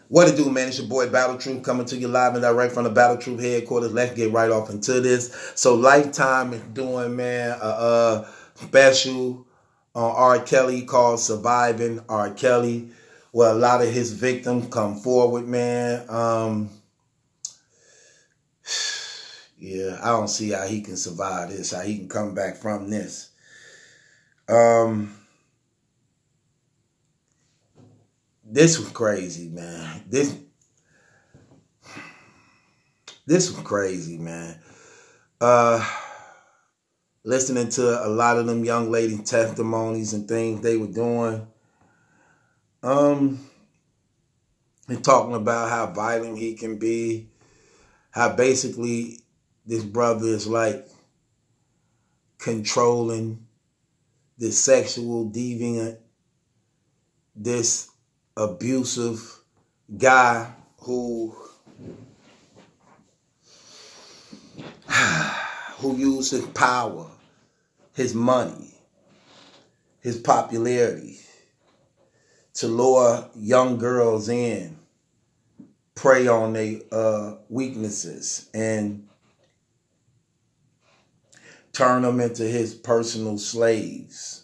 What it do, man? It's your boy Battle Truth coming to you live and direct from the Battle Truth headquarters. Let's get right off into this. So Lifetime is doing, man, a special on R.Kelly called Surviving R.Kelly, where a lot of his victims come forward, man. Yeah, I don't see how he can survive this, how he can come back from this. This was crazy, man. This was crazy, man. Listening to a lot of them young ladies' testimonies and things they were doing. And talking about how violent he can be. How basically this brother is like controlling this sexual deviant, this abusive guy who used his power, his money, his popularity to lure young girls in, prey on their weaknesses, and turn them into his personal slaves.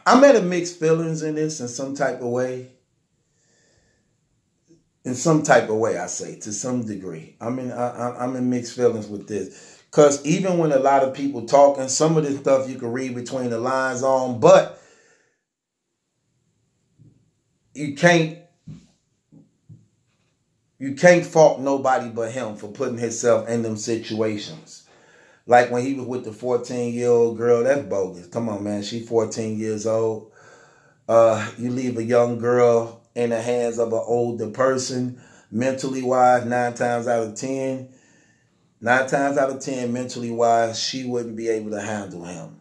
I'm at a mixed feelings in this in some type of way. In some type of way, I say, to some degree. I'm in mixed feelings with this. Because even when a lot of people talking, some of this stuff you can read between the lines on, but you can't fault nobody but him for putting himself in them situations. Like when he was with the 14-year-old girl, that's bogus. Come on, man. She 14 years old. You leave a young girl in the hands of an older person, mentally wise, 9 times out of 10, mentally wise, she wouldn't be able to handle him.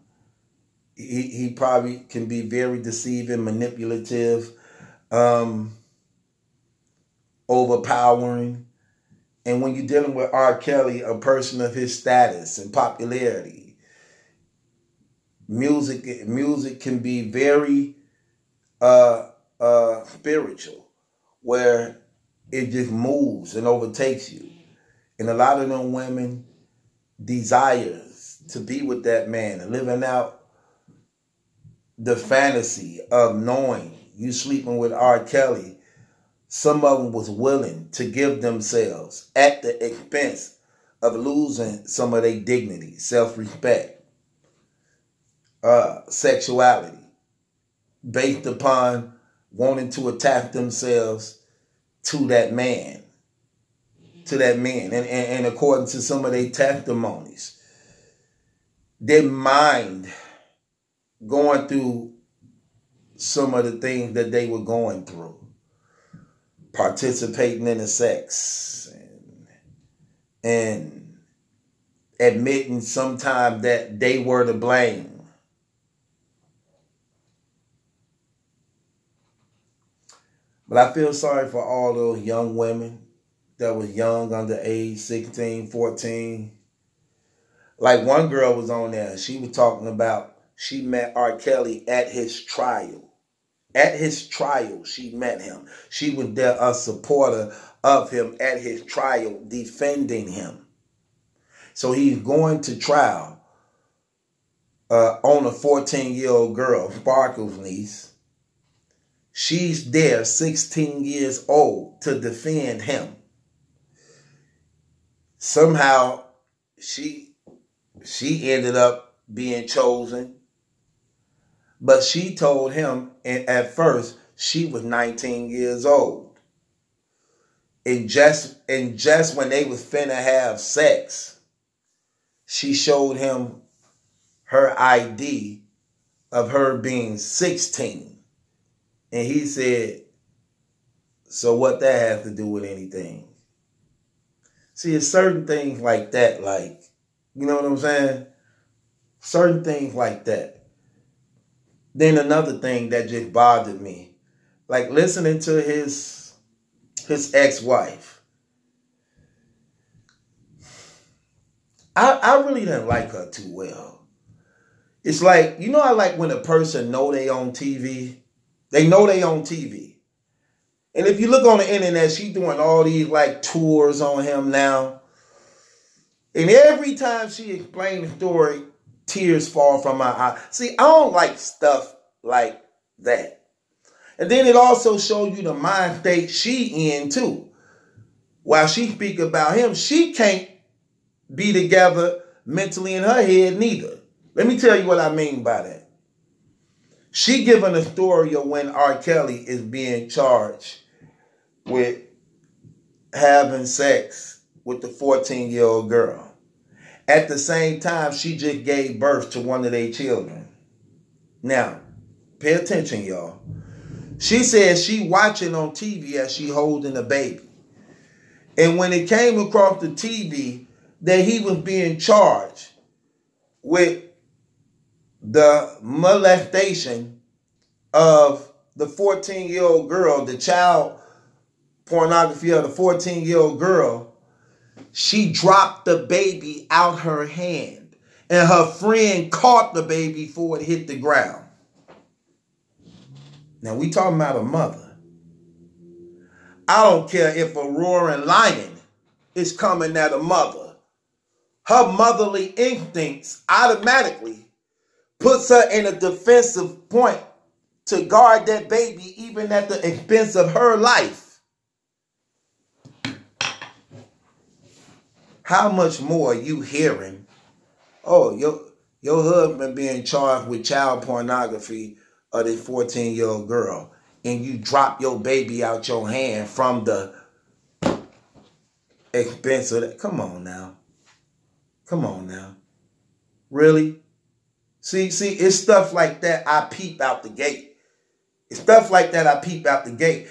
He probably can be very deceiving, manipulative, overpowering. And when you're dealing with R. Kelly, a person of his status and popularity, music can be very spiritual, where it just moves and overtakes you. And a lot of them women desires to be with that man and living out the fantasy of knowing you sleeping with R. Kelly. Some of them was willing to give themselves at the expense of losing some of their dignity, self-respect, sexuality, based upon wanting to attach themselves to that man. And according to some of their testimonies, their mind going through some of the things that they were going through. Participating in the sex and admitting sometimes that they were to blame. But I feel sorry for all those young women that was young, under age 16, 14. Like one girl was on there, she was talking about she met R. Kelly at his trial. At his trial, she met him. She was there, a supporter of him at his trial, defending him. So he's going to trial on a 14-year-old girl, Sparkle's niece. She's there, 16 years old, to defend him. Somehow, she ended up being chosen. But she told him, and at first, she was 19 years old. And just when they was finna have sex, she showed him her ID of her being 16. And he said, so what that has to do with anything? See, it's certain things like that, like, you know what I'm saying? Certain things like that. Then another thing that just bothered me, like listening to his ex-wife. I really didn't like her too well. It's like, you know, I like when a person know they on TV They know they on TV. And if you look on the internet, she's doing all these like tours on him now. And every time she explains the story, tears fall from my eyes. See, I don't like stuff like that. And then it also shows you the mind state she in too. While she speak about him, she can't be together mentally in her head neither. Let me tell you what I mean by that. She giving a story of when R.Kelly is being charged with having sex with the 14-year-old girl. At the same time, she just gave birth to one of their children. Now, pay attention, y'all. She says she watching on TV as she holding a baby. And when it came across the TV that he was being charged with the molestation of the 14-year-old girl, the child pornography of the 14-year-old girl, she dropped the baby out her hand. And her friend caught the baby before it hit the ground. Now, we talking about a mother. I don't care if a roaring lion is coming at a mother. Her motherly instincts automatically puts her in a defensive point to guard that baby even at the expense of her life. How much more are you hearing? Oh, your husband being charged with child pornography of this 14-year-old girl, and you drop your baby out your hand from the expense of that. Come on now. Come on now. Really? See, it's stuff like that I peep out the gate. It's stuff like that I peep out the gate.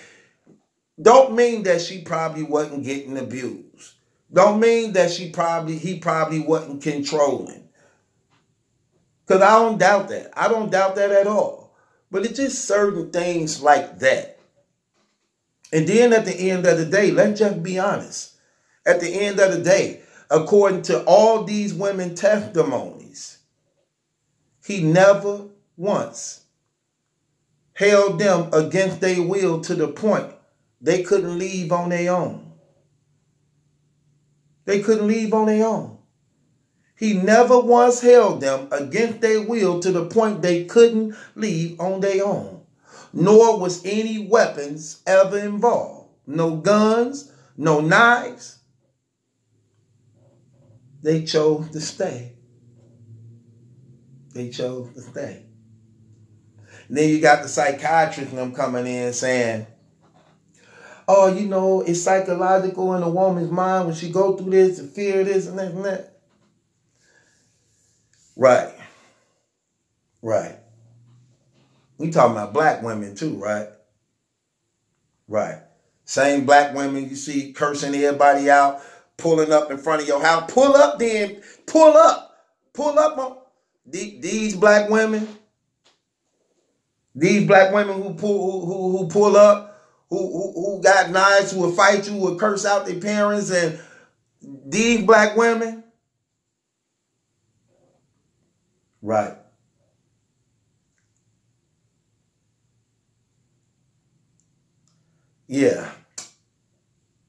Don't mean that she probably wasn't getting abused. Don't mean that he probably wasn't controlling. Because I don't doubt that. I don't doubt that at all. But it's just certain things like that. And then at the end of the day, let's just be honest. At the end of the day, according to all these women testimonies, he never once held them against their will to the point they couldn't leave on their own. They couldn't leave on their own. He never once held them against their will to the point they couldn't leave on their own. Nor was any weapons ever involved. No guns, no knives. They chose to stay. They chose to stay. And then you got the psychiatrist and them coming in saying, oh, you know, it's psychological in a woman's mind when she go through this, the fear of this and that and that. Right. Right. We talking about black women too, right? Right. Same black women you see cursing everybody out, pulling up in front of your house. Pull up then. Pull up. Pull up. These black women. These black women who pull up, who got knives, who will fight you, who will curse out their parents, and these black women. Right. Yeah.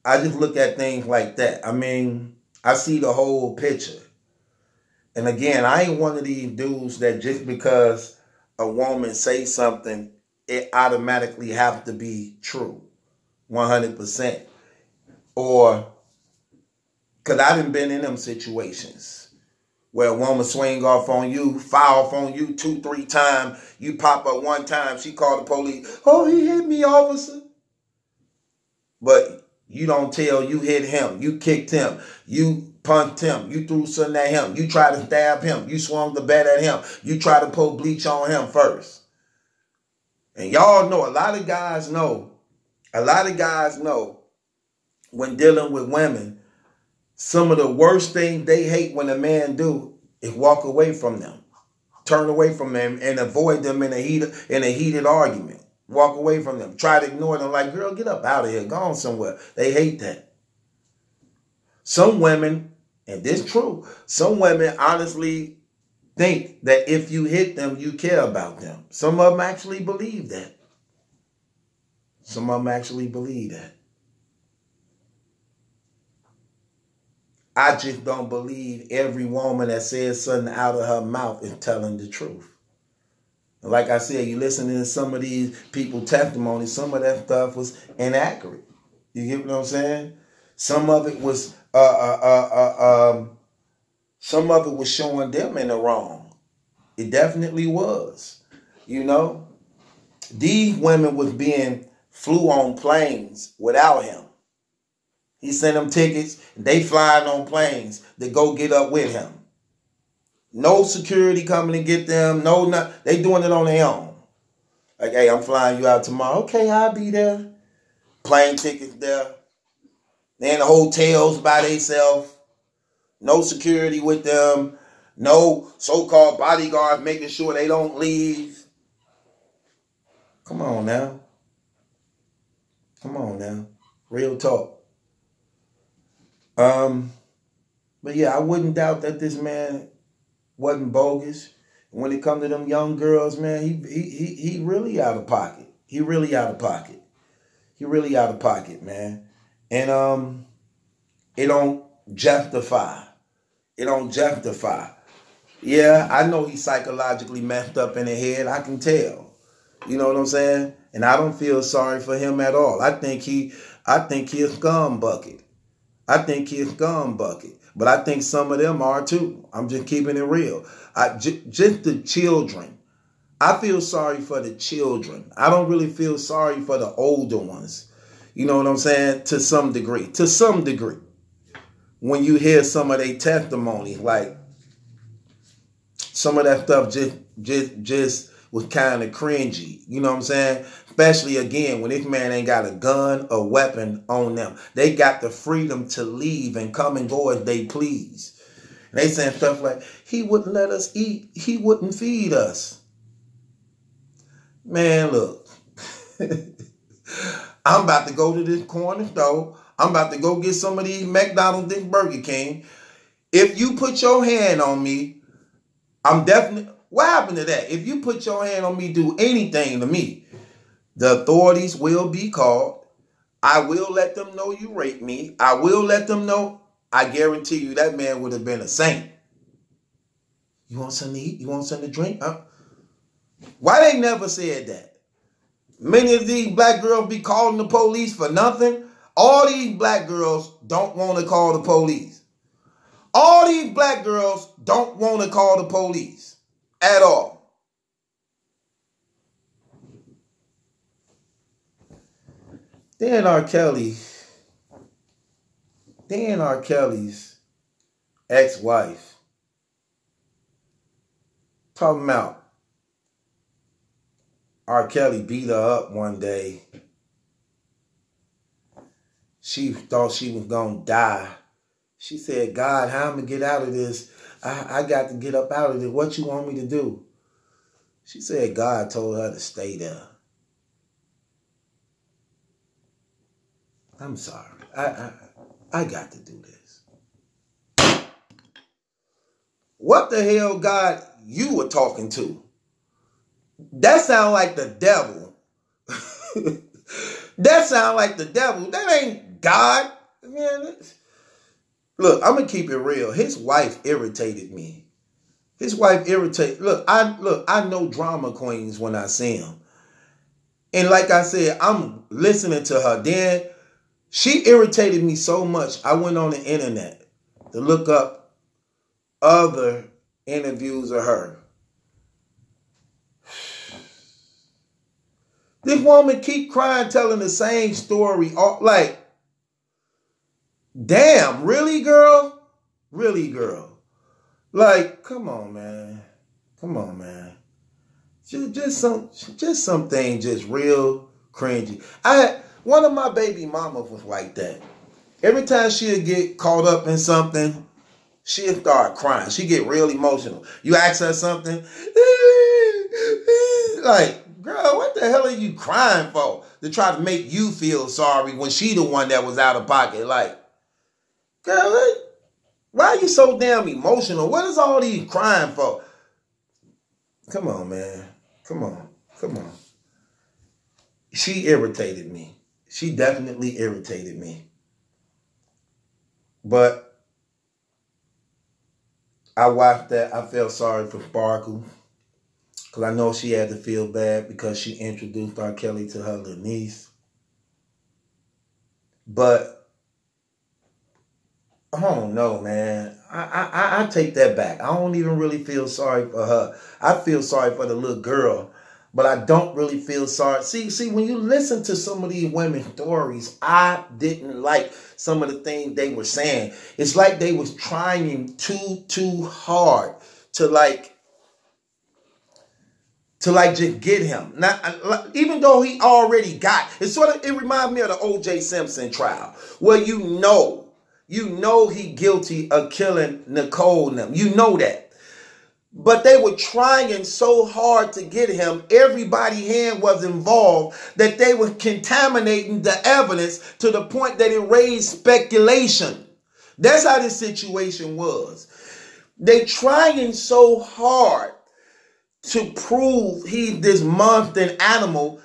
I just look at things like that. I mean, I see the whole picture. And again, I ain't one of these dudes that just because a woman say something, it automatically have to be true. 100%. Or, because I done been in them situations where a woman swing off on you, foul off on you 2-3 times. You pop up one time, she called the police. Oh, he hit me, officer. But you don't tell you hit him. You kicked him. You punched him. You threw something at him. You tried to stab him. You swung the bat at him. You tried to pour bleach on him first. And y'all know, a lot of guys know when dealing with women, some of the worst things they hate when a man do is walk away from them. Turn away from them and avoid them in a heated argument. Walk away from them. Try to ignore them like, girl, get up out of here. Go on somewhere. They hate that. Some women, and this is true, some women honestly think that if you hit them, you care about them. Some of them actually believe that. Some of them actually believe that. I just don't believe every woman that says something out of her mouth is telling the truth. Like I said, you listen to some of these people's testimonies, some of that stuff was inaccurate. You get what I'm saying? Some of it was showing them in the wrong. It definitely was. You know, these women was being flew on planes without him. He sent them tickets. They flying on planes to go get up with him. No security coming to get them. They doing it on their own. Like, hey, I'm flying you out tomorrow. Okay, I'll be there. Plane tickets there. They in the hotels by themselves. No security with them. No so-called bodyguards making sure they don't leave. Come on now. Come on now. Real talk. But yeah, I wouldn't doubt that this man wasn't bogus. When it comes to them young girls, man, he really out of pocket. He really out of pocket. He really out of pocket, man. And it don't justify. It don't justify. Yeah, I know he's psychologically messed up in the head. I can tell. You know what I'm saying? And I don't feel sorry for him at all. I think he a scum bucket. I think he's a scum bucket. But I think some of them are too. I'm just keeping it real. Just the children. I feel sorry for the children. I don't really feel sorry for the older ones. You know what I'm saying? To some degree. To some degree. When you hear some of their testimonies, like some of that stuff just was kind of cringy. You know what I'm saying? Especially, again, when this man ain't got a gun or weapon on them. They got the freedom to leave and come and go as they please. And they saying stuff like, he wouldn't let us eat. He wouldn't feed us. Man, look. I'm about to go to this corner store. I'm about to go get some of these McDonald's and Burger King. If you put your hand on me, I'm definitely... What happened to that? If you put your hand on me, do anything to me, the authorities will be called. I will let them know you raped me. I will let them know. I guarantee you that man would have been a saint. You want something to eat? You want something to drink? Why they never said that? Many of these black girls be calling the police for nothing. All these black girls don't want to call the police. All these black girls don't want to call the police. At all. Then R.Kelly's ex-wife talking about R.Kelly beat her up one day. She thought she was going to die. She said, God, how am I going to get out of this? I got to get up out of it. What you want me to do? She said God told her to stay there. I'm sorry. I got to do this. What the hell, God, you were talking to? That sound like the devil. That sound like the devil. That ain't God. Man, look, I'm going to keep it real. His wife irritated me. His wife irritated. Look, I know drama queens when I see them. And like I said, I'm listening to her. Then she irritated me so much, I went on the internet to look up other interviews of her. This woman keep crying, telling the same story. Like, damn, really, girl? Really, girl? Like, come on, man. Come on, man. Just something just real cringy. One of my baby mamas was like that. Every time she'd get caught up in something, she'd start crying. She'd get real emotional. You ask her something, like, girl, what the hell are you crying for? To try to make you feel sorry when she the one that was out of pocket. Like, girl, why are you so damn emotional? What is all these crying for? Come on, man. Come on. she irritated me. She definitely irritated me. But I watched that. I felt sorry for Sparkle. Because I know she had to feel bad because she introduced R.Kelly to her little niece. But I don't know, man. I take that back. I don't even really feel sorry for her. I feel sorry for the little girl. But I don't really feel sorry. See, when you listen to some of these women's stories, I didn't like some of the things they were saying. It's like they was trying too hard to just get him. Now, even though he already got, it reminds me of the O.J. Simpson trial, where you know he guilty of killing Nicole and them. You know that. But they were trying so hard to get him. Everybody's hand was involved that they were contaminating the evidence to the point that it raised speculation. That's how this situation was. They trying so hard to prove he's this monster animal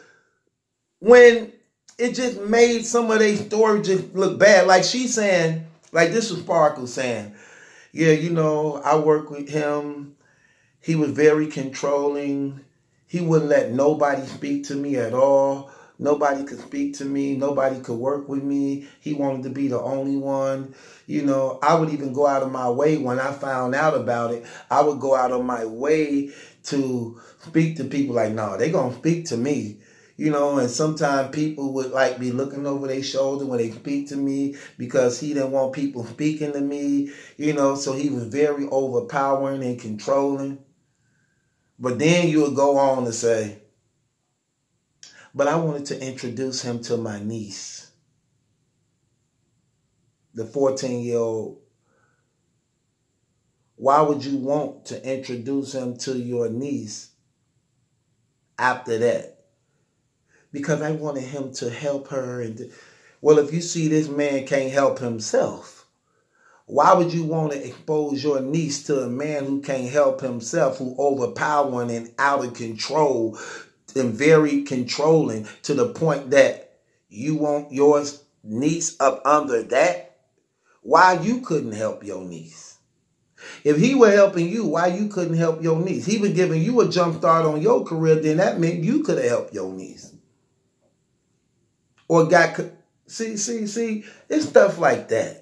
when it just made some of their story just look bad. Like she's saying, like this was Sparkle saying, yeah, I work with him. He was very controlling. He wouldn't let nobody speak to me at all. Nobody could speak to me. Nobody could work with me. He wanted to be the only one. I would even go out of my way when I found out about it. I would go out of my way to speak to people like, no, they going to speak to me. And sometimes people would be looking over their shoulder when they speak to me because he didn't want people speaking to me, so he was very overpowering and controlling. But then you would go on to say, but I wanted to introduce him to my niece, the 14-year-old. Why would you want to introduce him to your niece after that? Because I wanted him to help her. Well, if you see this man can't help himself, why would you want to expose your niece to a man who can't help himself, who overpowering and out of control and very controlling to the point that you want your niece up under that? Why you couldn't help your niece? If he were helping you, why you couldn't help your niece? He was giving you a jump start on your career, then that meant you could have helped your niece. Or see, it's stuff like that.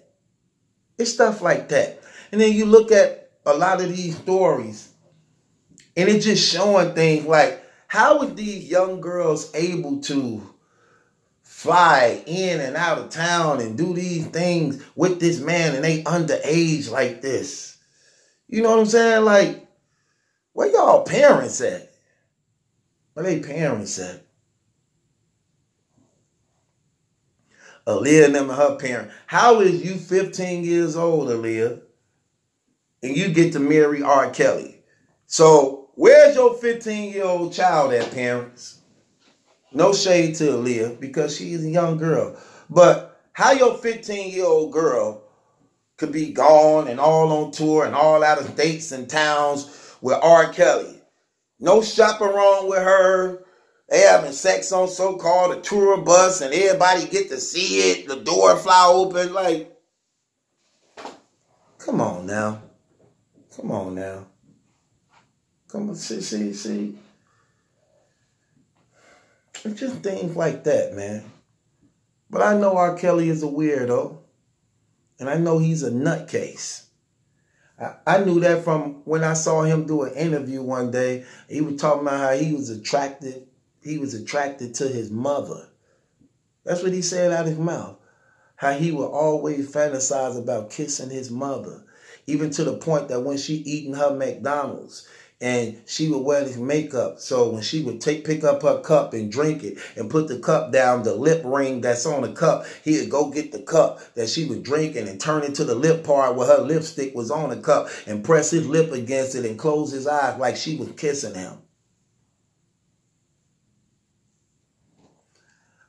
It's stuff like that. And then you look at a lot of these stories and it's just showing things like, how are these young girls able to fly in and out of town and do these things with this man and they underage like this? You know what I'm saying? Like, where y'all parents at? Where they parents at? Aaliyah and them and her parents. How is you 15 years old, Aaliyah, and you get to marry R.Kelly? So where's your 15-year-old child at, parents? No shade to Aaliyah because she's a young girl. But how your 15-year-old girl could be gone and all on tour and all out of states and towns with R.Kelly? No chaperone with her. They having sex on so-called a tour bus and everybody get to see it. The door fly open. Like, come on now. Come on now. Come on, see. It's just things like that, man. But I know R. Kelly is a weirdo. And I know he's a nutcase. I knew that from when I saw him do an interview one day. He was talking about how he was attracted to his mother. That's what he said out of his mouth. How he would always fantasize about kissing his mother. Even to the point that when she eating her McDonald's and she would wear his makeup. So when she would pick up her cup and drink it and put the cup down, the lip ring that's on the cup, he would go get the cup that she was drinking and turn it to the lip part where her lipstick was on the cup and press his lip against it and close his eyes like she was kissing him.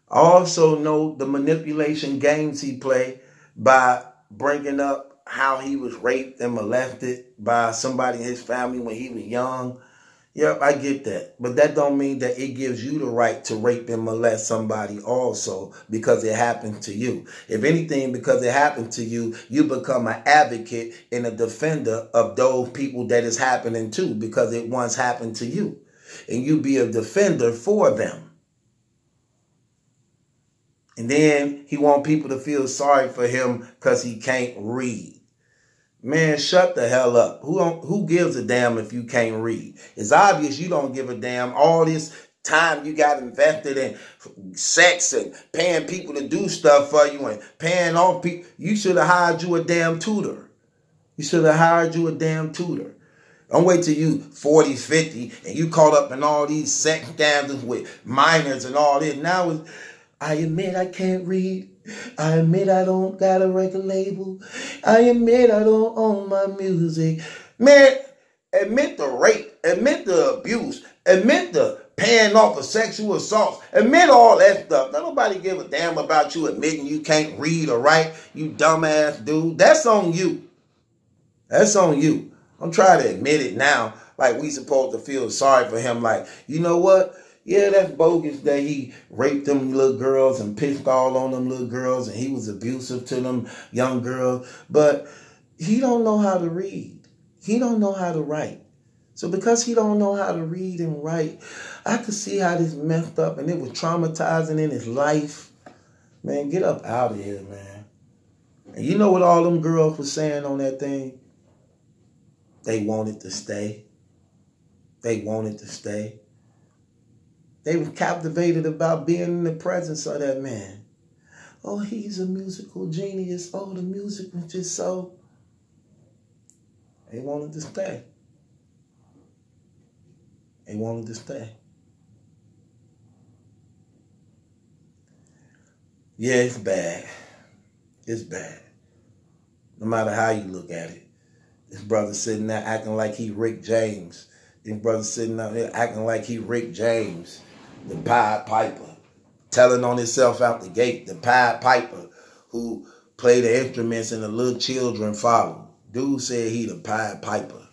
I also know the manipulation games he played by bringing up how he was raped and molested by somebody in his family when he was young. Yep, I get that. But that don't mean that it gives you the right to rape and molest somebody also because it happened to you. If anything, because it happened to you, you become an advocate and a defender of those people that is happening to because it once happened to you. And you be a defender for them. And then he want people to feel sorry for him because he can't read. Man, shut the hell up. Who gives a damn if you can't read? It's obvious you don't give a damn. All this time you got invested in sex and paying people to do stuff for you and paying off people. You should have hired you a damn tutor. You should have hired you a damn tutor. Don't wait till you 40, 50 and you caught up in all these sex scandals with minors and all this. Now it's, I admit I can't read. I admit I don't got a record label. I admit I don't own my music. Man, admit the rape. Admit the abuse. Admit the paying off for sexual assault. Admit all that stuff. Don't nobody give a damn about you admitting you can't read or write, you dumbass dude. That's on you. That's on you. Don't try to admit it now like we supposed to feel sorry for him. Like, you know what? Yeah, that's bogus that he raped them little girls and pissed all on them little girls and he was abusive to them young girls. But he don't know how to read. He don't know how to write. So because he don't know how to read and write, I could see how this messed up and it was traumatizing in his life. Man, get up out of here, man. And you know what all them girls were saying on that thing? They wanted to stay. They wanted to stay. They were captivated about being in the presence of that man. Oh, he's a musical genius. Oh, the music was just so. They wanted to stay. They wanted to stay. Yeah, it's bad. It's bad. No matter how you look at it. This brother sitting there acting like he Rick James. This brother sitting out there acting like he Rick James. The Pied Piper, telling on himself out the gate, the Pied Piper who played the instruments and the little children follow. Dude said he the Pied Piper.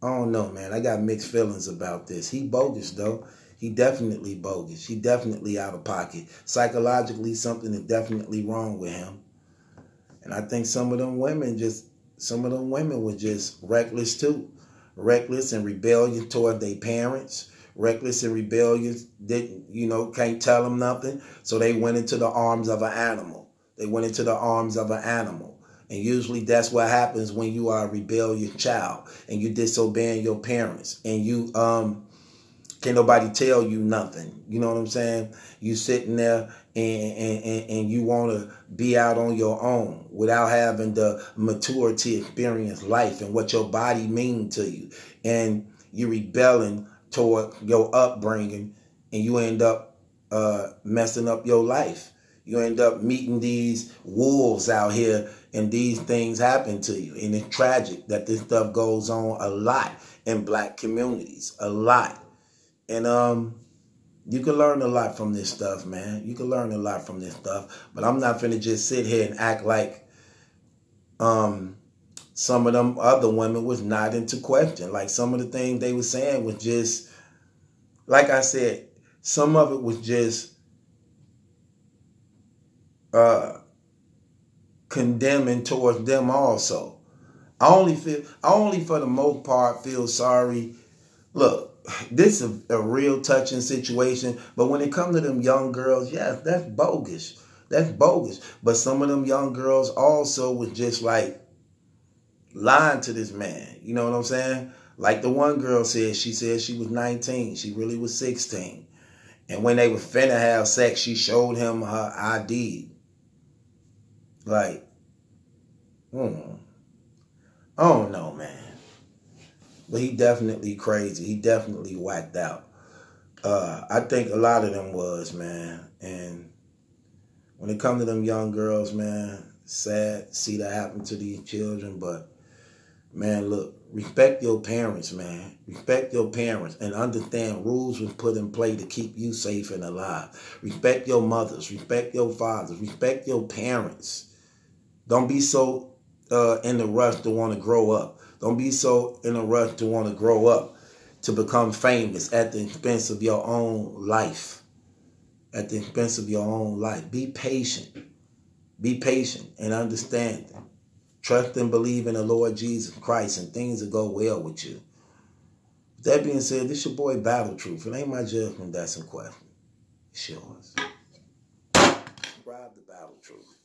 I don't know, man. I got mixed feelings about this. He bogus, though. He definitely bogus. He definitely out of pocket. Psychologically, something is definitely wrong with him. And I think some of them women were just reckless too. Reckless and rebellious toward their parents. Reckless and rebellious, didn't, can't tell them nothing. So they went into the arms of an animal. They went into the arms of an animal. And usually that's what happens when you are a rebellious child and you disobeying your parents and you can't nobody tell you nothing. You know what I'm saying? You sitting there and you want to be out on your own without having the maturity experience life and what your body means to you. And you rebelling toward your upbringing and you end up messing up your life. You end up meeting these wolves out here and these things happen to you. And it's tragic that this stuff goes on a lot in black communities, a lot. And you can learn a lot from this stuff, man. You can learn a lot from this stuff. But I'm not finna just sit here and act like some of them other women was not into question. Like some of the things they were saying was just, like I said, some of it was just condemning towards them also. I only for the most part feel sorry. Look, this is a real touching situation, but when it comes to them young girls, yes, that's bogus. That's bogus. But some of them young girls also was just like lying to this man. You know what I'm saying? Like the one girl said, she said she was 19. She really was 16. And when they were finna have sex, she showed him her ID. Like, I don't know, man. But he definitely crazy. He definitely whacked out. I think a lot of them was, man. And when it comes to them young girls, man, sad to see that happen to these children. But, man, look, respect your parents, man. Respect your parents and understand rules was put in play to keep you safe and alive. Respect your mothers. Respect your fathers. Respect your parents. Don't be so in the rush to want to grow up. Don't be so in a rush to want to grow up, to become famous at the expense of your own life. At the expense of your own life. Be patient. Be patient and understand. Trust and believe in the Lord Jesus Christ, and things will go well with you. With that being said, this your boy Battle Truth. It ain't my judgment that's in question. It's yours. Subscribe to Battle Truth.